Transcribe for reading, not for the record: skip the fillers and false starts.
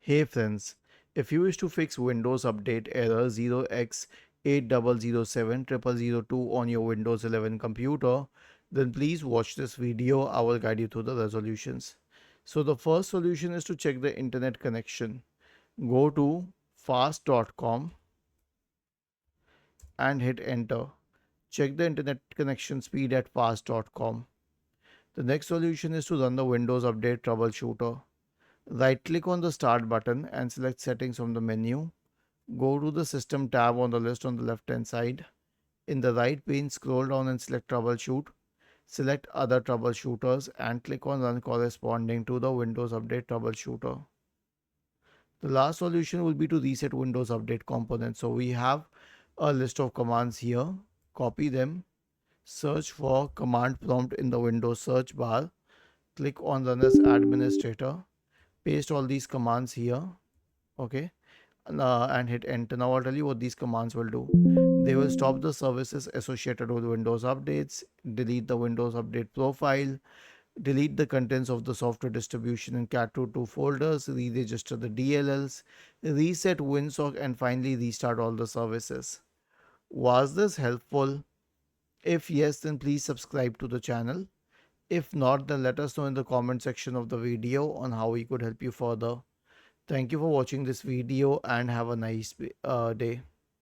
Hey friends, if you wish to fix Windows Update error 0x80070002 on your Windows 11 computer, then please watch this video. I will guide you through the resolutions. So the first solution is to check the internet connection. Go to fast.com and hit enter. Check the internet connection speed at fast.com. The next solution is to run the Windows Update troubleshooter. Right click on the start button and select settings from the menu. Go to the System tab on the list on the left hand side. In the right pane, scroll down and select Troubleshoot. Select Other Troubleshooters and click on Run corresponding to the Windows Update Troubleshooter. The last solution will be to reset Windows Update components. So we have a list of commands here. Copy them. Search for command prompt in the Windows search bar. Click on Run as Administrator. Paste all these commands here. Okay. And hit enter. Now I'll tell you what these commands will do. They will stop the services associated with Windows updates, delete the Windows update profile, delete the contents of the software distribution in cat2 folders, re-register the DLLs, reset WinSock, and finally restart all the services. Was this helpful? If yes, then please subscribe to the channel. If not, then let us know in the comment section of the video on how we could help you further. Thank you for watching this video and have a nice day.